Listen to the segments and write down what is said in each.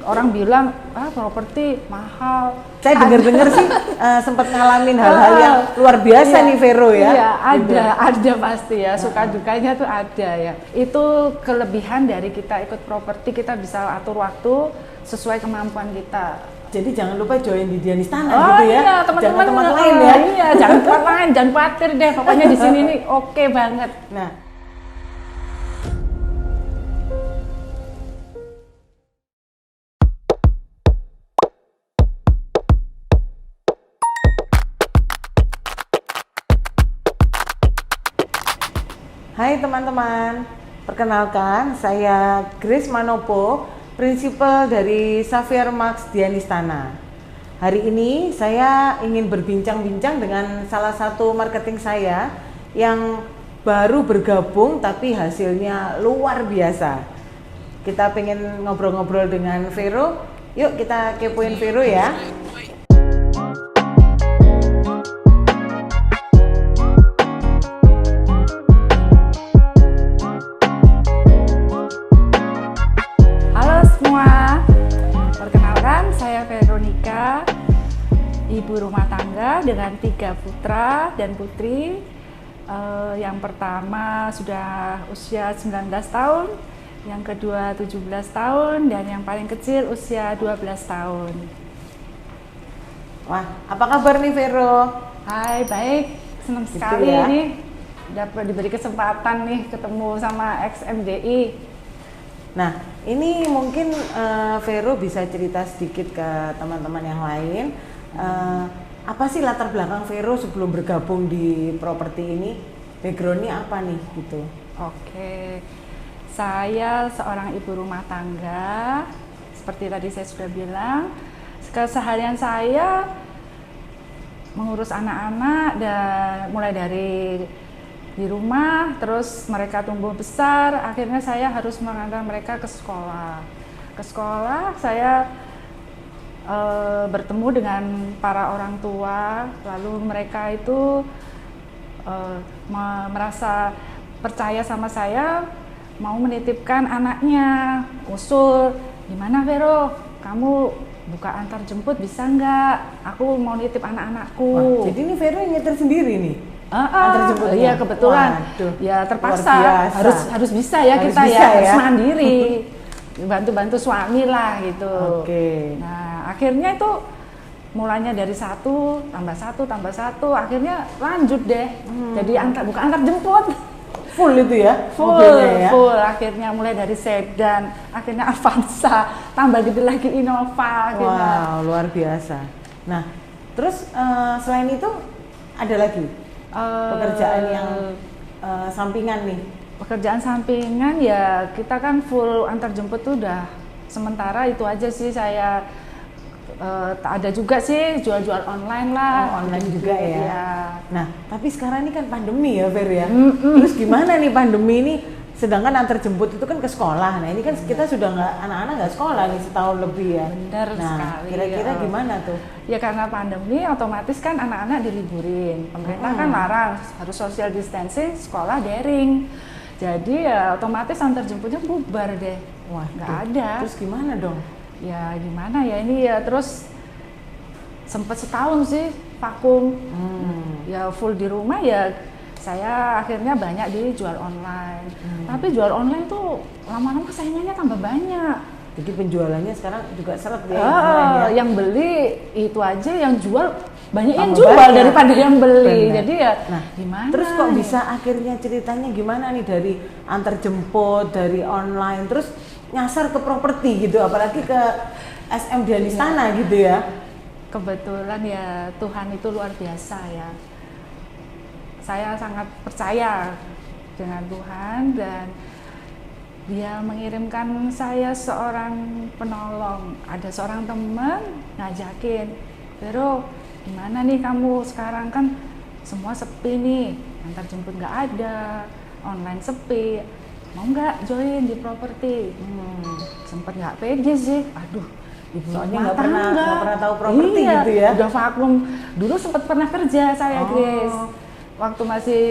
orang bilang properti mahal. Saya dengar-dengar sih sempat ngalamin hal-hal yang luar biasa nih Vero ya. Iya, gitu. ada pasti ya, suka dukanya tuh ada ya. Itu kelebihan dari kita ikut properti, kita bisa atur waktu sesuai kemampuan kita. Jadi jangan lupa join di Dian Istana gitu ya. Iya, teman-teman tempat lain ya. Iya, jangan tempat lain, jangan khawatir deh. Pokoknya di sini nih oke banget. Nah, hai teman-teman, perkenalkan saya Grace Manopo, prinsipal dari Xavier Max Dian Istana. Hari ini saya ingin berbincang-bincang dengan salah satu marketing saya yang baru bergabung tapi hasilnya luar biasa. Kita pengen ngobrol-ngobrol dengan Vero, yuk kita kepoin Vero ya. Ibu rumah tangga dengan 3 putra dan putri. Yang pertama sudah usia 19 tahun, yang kedua 17 tahun, dan yang paling kecil usia 12 tahun. Wah, apa kabar nih Vero? Hai, baik. Senang sekali ya. Nih dapat diberi kesempatan nih ketemu sama XMDI. Nah, ini mungkin Vero bisa cerita sedikit ke teman-teman yang lain. Apa sih latar belakang Vero sebelum bergabung di properti ini? Backgroundnya apa nih gitu? Oke, saya seorang ibu rumah tangga. Seperti tadi saya sudah bilang, keseharian saya mengurus anak-anak dan mulai dari di rumah, terus mereka tumbuh besar, akhirnya saya harus mengantar mereka ke sekolah. Ke sekolah saya bertemu dengan para orang tua, lalu mereka itu merasa percaya sama saya, mau menitipkan anaknya. Usul, gimana Vero, kamu buka antar jemput bisa nggak? Aku mau nitip anak-anakku. Wah, jadi ini Vero yang nyetir sendiri nih? Antar jemputnya? Iya kebetulan. Waduh, ya terpaksa harus bisa ya, harus kita bisa harus mandiri. Bantu-bantu suami lah gitu. Oke. Nah, akhirnya itu mulanya dari 1 tambah 1 tambah 1, akhirnya lanjut deh. Jadi bukan antar jemput. Full itu ya? Full. Akhirnya mulai dari sedan, akhirnya Avanza, tambah gitu lagi Innova. Gitu. Wow, luar biasa. Nah, terus selain itu ada lagi pekerjaan yang sampingan nih? Pekerjaan sampingan ya kita kan full antar jemput tuh udah sementara itu aja sih saya. Ada juga sih jual-jual online lah. Online juga ya. Nah, tapi sekarang ini kan pandemi ya Ver ya. Terus gimana nih pandemi ini? Sedangkan antar jemput itu kan ke sekolah. Nah ini kan kita sudah anak-anak nggak sekolah nih setahun lebih ya. Benar sekali. Kira-kira gimana tuh? Ya karena pandemi otomatis kan anak-anak diliburin. Pemerintah kan larang harus social distancing, sekolah daring. Jadi ya otomatis antar jemputnya bubar deh. Wah, nggak ada. Terus gimana dong? Ya gimana ya ini ya, terus sempat setahun sih vakum. Ya full di rumah ya. Saya akhirnya banyak dijual online. Tapi jual online tuh lama-lama saingannya tambah banyak. Jadi penjualannya sekarang juga seret ya. Yang beli itu aja, yang jual banyak yang jual daripada yang beli. Bener. Jadi ya gimana? Terus kok bisa akhirnya ceritanya gimana nih dari antar jemput, dari online, terus nyasar ke properti gitu, apalagi ke SM Dian Istana gitu ya? Kebetulan ya Tuhan itu luar biasa ya. Saya sangat percaya dengan Tuhan dan Dia mengirimkan saya seorang penolong. Ada seorang teman ngajakin, Vero, gimana nih kamu sekarang kan semua sepi nih, antar jemput nggak ada, online sepi, mau nggak join di properti? Sempet nggak pede sih, aduh. Ibu soalnya nggak pernah tahu properti gitu ya? Udah vakum. Dulu sempat pernah kerja saya, Grace. Waktu masih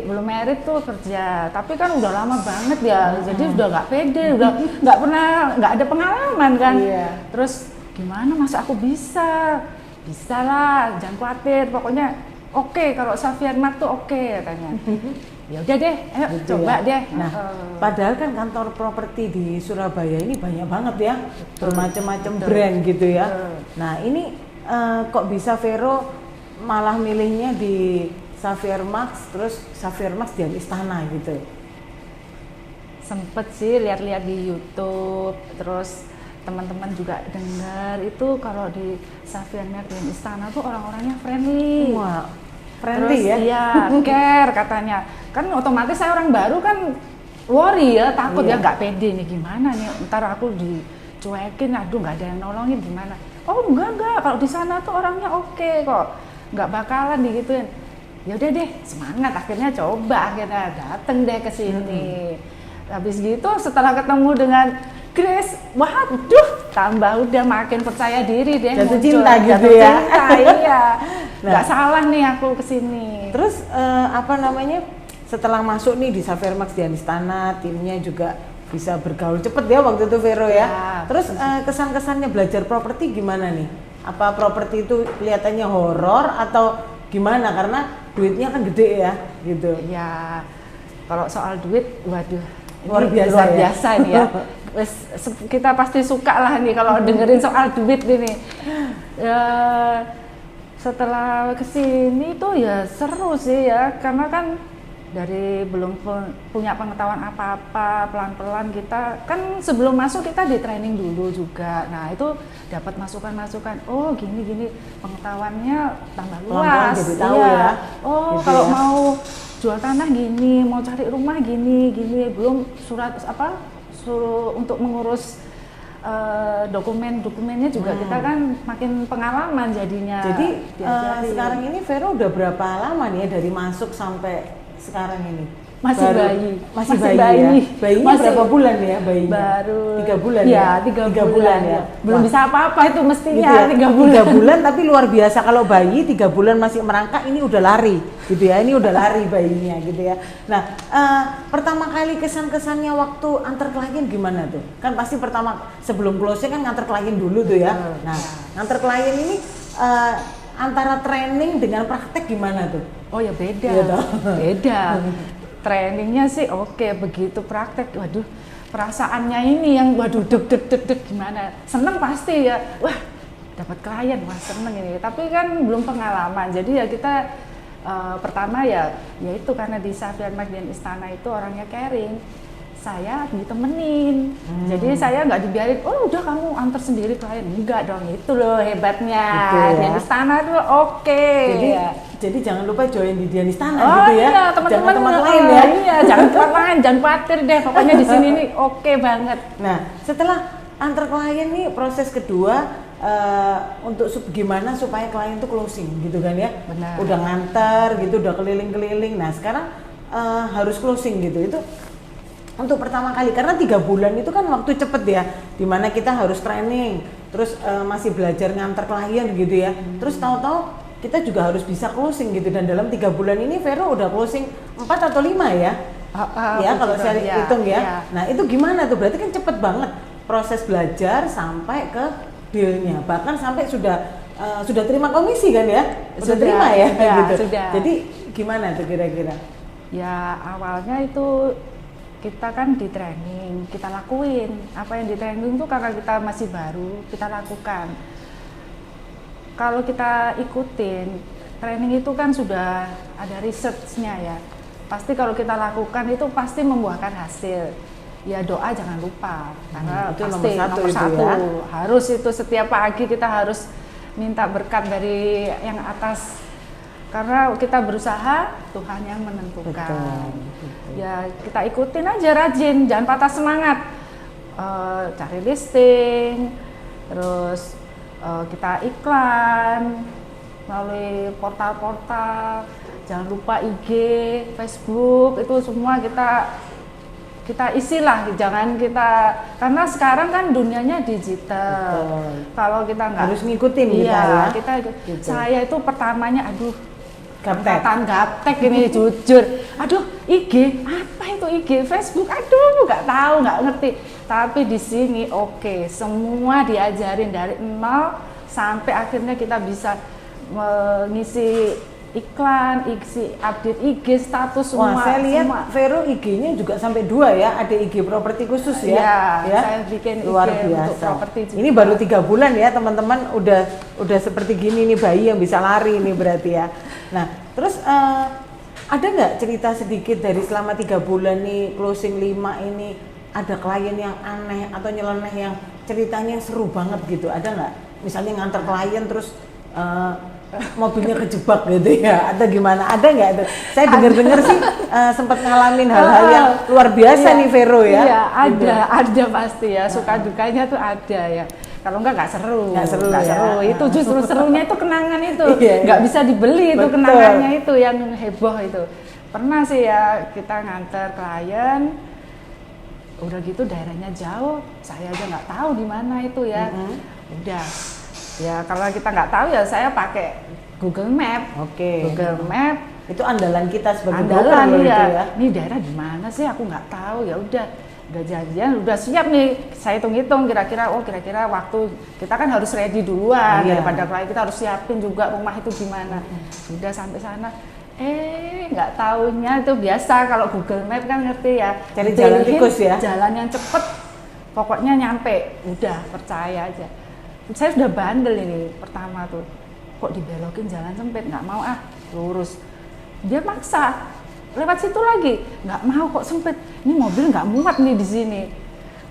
belum married tuh kerja, tapi kan udah lama banget ya, jadi udah nggak pede, udah nggak ada pengalaman kan. Terus gimana masa aku bisa? Bisa lah, jangan khawatir. Pokoknya oke, kalau Xavier Mark tuh oke katanya. Ya udah deh, ayo Gitu coba ya. deh. Nah, padahal kan kantor properti di Surabaya ini banyak banget ya, bermacam-macam brand gitu ya. Nah, ini kok bisa Vero malah milihnya di Xavier Max, terus Xavier Max Dian Istana gitu? Sempet sih lihat-lihat di YouTube, terus teman-teman juga dengar itu kalau di Xavier Mark dan Istana tuh orang-orangnya friendly. Wah, friendly Terus ya? iya, care katanya. Kan otomatis saya orang baru kan worry ya, takut Iya. ya, nggak pede nih gimana nih, ntar aku dicuekin, aduh nggak ada yang nolongin gimana. Oh enggak, kalau di sana tuh orangnya oke kok, nggak bakalan digituin. Ya udah deh, semangat, akhirnya dateng deh ke sini. Habis gitu setelah ketemu dengan Grace, waduh, tambah udah makin percaya diri deh. Jatuh muncul. cinta gitu Jatuh ya? cinta, iya. Nah. Nggak salah nih aku kesini. Terus setelah masuk nih di Xavier Max Dian Istana, timnya juga bisa bergaul cepet ya waktu itu Vero ya. Ya, Terus kesan-kesannya belajar properti gimana nih? Apa properti itu kelihatannya horor atau gimana? Karena duitnya kan gede ya, gitu. Ya, kalau soal duit, waduh, Luar ini biasa luar ya? biasa ini ya. Kita pasti suka lah nih kalau dengerin soal duit ini. Ya, setelah kesini tuh ya seru sih ya, karena kan dari belum punya pengetahuan apa-apa, pelan-pelan kita kan sebelum masuk kita di training dulu juga. Nah itu dapat masukan-masukan, oh gini pengetahuannya tambah Pelan-pelan luas. jadi tahu Iya. ya. Oh Gitu kalau ya. mau jual tanah gini, mau cari rumah gini, belum surat suruh untuk mengurus dokumennya juga kita kan makin pengalaman jadinya. Jadi diajarin. sekarang ini Vero udah berapa lama nih ya dari masuk sampai sekarang ini? Masih bayi. Masih Masih bayi, bayi. ya? Bayinya Masih- berapa bulan ya bayinya? Baru 3 bulan ya, ya? 3 Tiga bulan ya? Belum Wah. bisa apa-apa itu mestinya Gitu ya, 3 bulan. 3 bulan tapi luar biasa kalau bayi 3 bulan masih merangkak ini udah lari gitu ya, ini udah lari bayinya gitu ya. Nah pertama kali kesan-kesannya waktu antar klien gimana tuh? Kan pasti pertama sebelum closing kan ngantar klien dulu tuh ya. Nah ngantar klien ini antara training dengan praktek gimana tuh? Oh ya beda, Iya toh? beda. Trainingnya sih oke, begitu praktek, waduh perasaannya ini yang waduh deg gimana. Seneng pasti ya, wah dapat klien, wah seneng ini. Tapi kan belum pengalaman, jadi ya kita pertama ya itu karena di Xavier Mark dan Istana itu orangnya caring. Saya ditemenin, jadi saya nggak dibiarin, oh udah kamu antar sendiri klien, enggak dong, itu loh hebatnya. Gitu ya. Dian Istana tuh oke. Jadi jangan lupa join di Dian Istana Oh gitu ya. iya, teman-teman Jangan tempat lain ya. Iya, jangan tempat lain, jangan khawatir deh. Pokoknya di sini nih oke banget. Nah, setelah antar klien nih proses kedua untuk gimana supaya klien itu closing gitu kan ya. Benar. Udah nganter gitu, udah keliling-keliling. Nah, sekarang harus closing gitu. Itu untuk pertama kali karena 3 bulan itu kan waktu cepet ya. Dimana kita harus training, terus masih belajar nganter klien gitu ya. Terus tahu-tahu kita juga harus bisa closing gitu dan dalam 3 bulan ini Vero udah closing 4 atau 5 ya. Ya kalau saya hitung ya. Iya. Nah itu gimana tuh? Berarti kan cepet banget proses belajar sampai ke dealnya. Bahkan sampai sudah terima komisi kan ya? Sudah Sudah, terima ya, ya, gitu. sudah. Jadi gimana tuh kira-kira? Ya awalnya itu kita kan di training, kita lakuin apa yang di training itu karena kita masih baru, kita lakukan. Kalau kita ikutin training itu kan sudah ada research-nya ya. Pasti kalau kita lakukan itu pasti membuahkan hasil. Ya doa jangan lupa karena itu pasti nomor satu nomor itu satu. ya. Harus itu setiap pagi kita harus minta berkat dari yang atas. Karena kita berusaha, Tuhan yang menentukan. Betul. Ya kita ikutin aja rajin, jangan patah semangat. Cari listing, terus kita iklan melalui portal-portal. Jangan lupa IG, Facebook, itu semua kita isilah, jangan kita, karena sekarang kan dunianya digital. Betul. Kalau kita nggak Harus ngikutin iya, kita ya. Gitu. Saya itu pertamanya aduh Gaptek. angkatan gaptek ini jujur. Aduh, IG, apa itu IG? Facebook, aduh nggak tahu, nggak ngerti. Tapi di sini semua diajarin dari nol sampai akhirnya kita bisa mengisi iklan, isi update IG, status semua. Wah, saya lihat Vero IG-nya juga sampai 2 ya, ada IG properti khusus ya. Ya, saya bikin luar IG biasa. untuk properti juga. Ini baru 3 bulan ya teman-teman, udah seperti gini nih bayi yang bisa lari nih berarti ya. Nah, terus ada nggak cerita sedikit dari selama 3 bulan nih closing 5 ini, ada klien yang aneh atau nyeleneh yang ceritanya seru banget gitu, ada nggak? Misalnya nganter klien terus mobilnya kejebak gitu ya, atau gimana, ada nggak itu? Saya dengar-dengar sih sempat ngalamin hal-hal yang luar biasa nih Vero ya. Iya, gitu. ada pasti ya, suka dukanya tuh ada ya. Kalau nggak seru. Nggak seru. Itu justru serunya itu kenangan itu, Iya. nggak bisa dibeli itu Betul. kenangannya itu yang heboh itu. Pernah sih ya kita nganter klien, udah gitu daerahnya jauh, saya aja nggak tahu di mana itu ya. Udah. Ya kalau kita nggak tahu ya saya pakai Google Map. Google Map itu andalan kita sebagai andalan broker ya. gitu ya. Ini daerah di mana sih? Aku nggak tahu. Ya udah janjian, udah siap nih. Saya hitung-hitung kira-kira waktu kita kan harus ready duluan daripada klien, kita harus siapin juga rumah itu gimana. Sudah sampai sana. Nggak taunya itu biasa kalau Google Map kan ngerti ya. Cari jalan tikus ya. Jalan yang cepet, pokoknya nyampe. Udah percaya aja. Saya sudah bandel ini pertama tuh, kok dibelokin jalan sempit, nggak mau lurus. Dia maksa lewat situ lagi, nggak mau kok sempit. Ini mobil nggak muat nih di sini.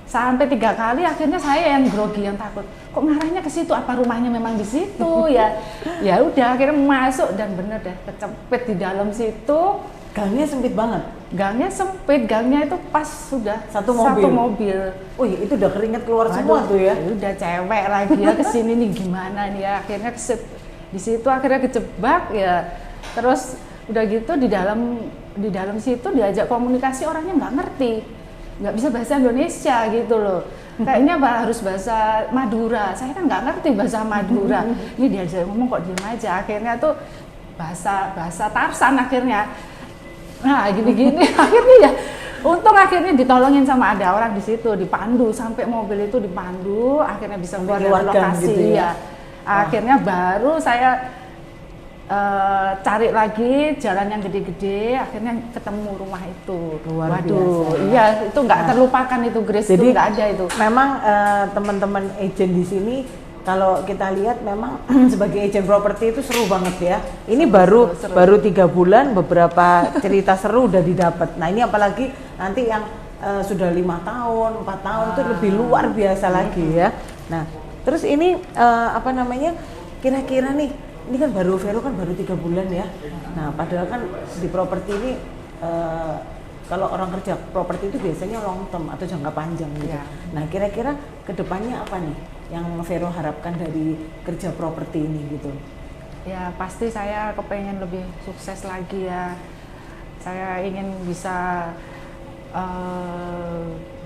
Sampai 3 kali akhirnya saya yang grogi, yang takut. Kok ngarahnya ke situ? Apa rumahnya memang di situ ya? Ya udah akhirnya masuk dan bener deh kecepet di dalam situ. Gangnya sempit banget. Gangnya sempit, gangnya itu pas sudah satu mobil. Oh iya, itu udah keringet keluar semua tuh ya. Udah cewek lagi ya kesini nih gimana nih ya, akhirnya di situ akhirnya kejebak ya. Terus udah gitu di dalam situ diajak komunikasi, orangnya nggak ngerti, nggak bisa bahasa Indonesia gitu loh. Kayaknya harus bahasa Madura, saya kan nggak ngerti bahasa Madura. Ini diajak ngomong kok diem aja, akhirnya tuh bahasa Tarsan akhirnya. Nah gini-gini akhirnya ya untung akhirnya ditolongin sama ada orang di situ, dipandu sampai mobil itu dipandu, akhirnya bisa keluar dari lokasi gitu ya. Akhirnya baru saya cari lagi jalan yang gede-gede, akhirnya ketemu rumah itu. Luar biasa. Iya itu nggak terlupakan itu Grace, jadi itu nggak ada itu. Memang teman-teman agent di sini kalau kita lihat memang sebagai agent properti itu seru banget ya. Ini baru 3 bulan beberapa cerita seru udah didapat. Nah ini apalagi nanti yang sudah 5 tahun, 4 tahun itu lebih luar biasa lagi ya. Nah terus ini kira-kira nih, ini kan Vero kan baru 3 bulan ya. Nah padahal kan di properti ini kalau orang kerja properti itu biasanya long term atau jangka panjang gitu. Nah kira-kira kedepannya apa nih yang Vero harapkan dari kerja properti ini gitu? Ya pasti saya kepengen lebih sukses lagi ya. Saya ingin bisa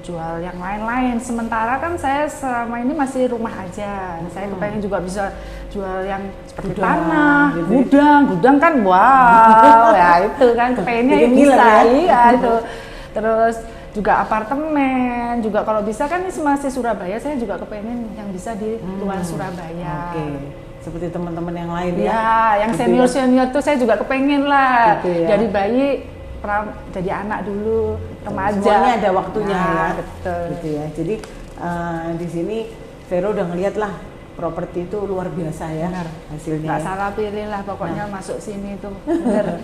jual yang lain-lain. Sementara kan saya selama ini masih rumah aja. Saya kepengen juga bisa jual yang seperti tanah, gitu. Gudang kan wow ya itu kan kepengennya bisa ya itu. Terus juga apartemen, juga kalau bisa kan ini masih Surabaya, saya juga kepengen yang bisa di luar Surabaya. Seperti teman-teman yang lain ya. Ya, yang senior-senior tuh saya juga kepengen lah. Gitu ya. Dari bayi jadi anak dulu, remaja. Semuanya ada waktunya ya. Betul. Gitu ya. Jadi di sini Vero udah ngeliat lah properti itu luar biasa ya. Benar. Hasilnya. Nggak salah pilih lah pokoknya masuk sini tuh. Bener.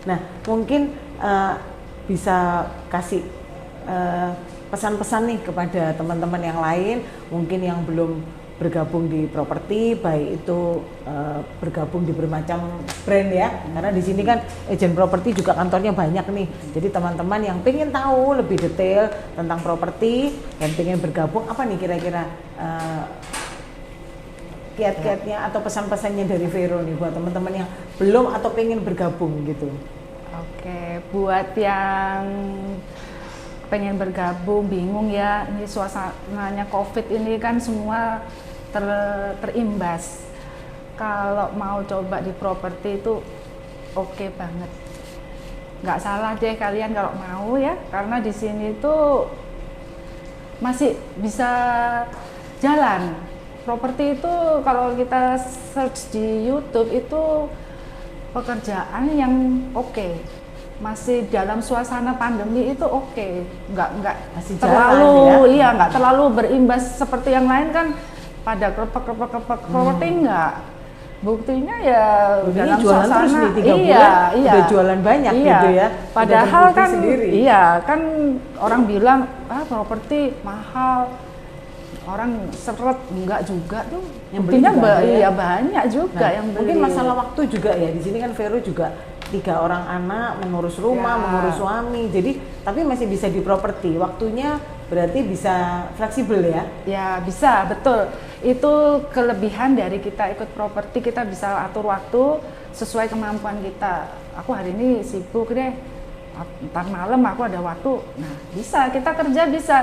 Nah mungkin bisa kasih pesan-pesan nih kepada teman-teman yang lain mungkin yang belum bergabung di properti, baik itu bergabung di bermacam brand ya, karena di sini kan agent properti juga kantornya banyak nih. Jadi teman-teman yang pengen tahu lebih detail tentang properti dan pengen bergabung, apa nih kira-kira kiat-kiatnya atau pesan-pesannya dari Vero nih buat teman-teman yang belum atau pengen bergabung gitu? Oke, buat yang pengen bergabung bingung ya, ini suasananya COVID ini kan semua terimbas. Kalau mau coba di properti itu oke banget, nggak salah deh kalian kalau mau ya, karena di sini tuh masih bisa jalan. Properti itu kalau kita search di YouTube itu pekerjaan yang oke. Masih dalam suasana pandemi itu oke. Nggak Masih terlalu jalan, ya? iya, nggak terlalu berimbas seperti yang lain kan pada krepek properti enggak. Buktinya ya Ini dalam jualan suasana terus nih 3 iya, bulan iya. udah jualan banyak Iya. gitu ya. Padahal Udah terbukti kan sendiri. iya kan orang bilang properti mahal. Orang seret enggak juga tuh. Yang beli Buktinya juga ada ya? iya banyak juga Nah, yang beli. mungkin masalah waktu juga ya. Di sini kan Vero juga 3 orang anak, mengurus rumah, Ya. mengurus suami. Jadi tapi masih bisa di properti. Waktunya berarti bisa fleksibel ya. Ya bisa, betul. Itu kelebihan dari kita ikut properti, kita bisa atur waktu sesuai kemampuan kita. Aku hari ini sibuk deh, ntar malam aku ada waktu. Nah bisa, kita kerja bisa.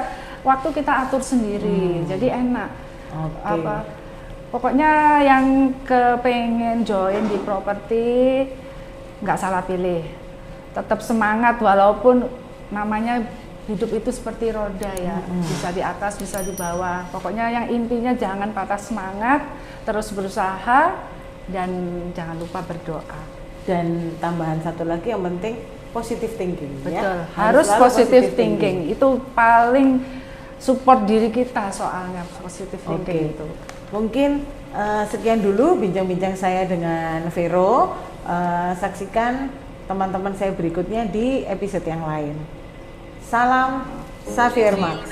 Waktu kita atur sendiri, jadi enak. Oke. Pokoknya yang kepengen join di properti, nggak salah pilih. Tetap semangat walaupun namanya hidup itu seperti roda ya, bisa di atas bisa di bawah. Pokoknya yang intinya jangan patah semangat, terus berusaha dan jangan lupa berdoa. Dan tambahan satu lagi yang penting positive thinking. Betul, ya. harus selalu positive thinking. Itu paling support diri kita soalnya positive thinking itu. Mungkin sekian dulu bincang-bincang saya dengan Vero. Saksikan teman-teman saya berikutnya di episode yang lain. Salam Xavier Max.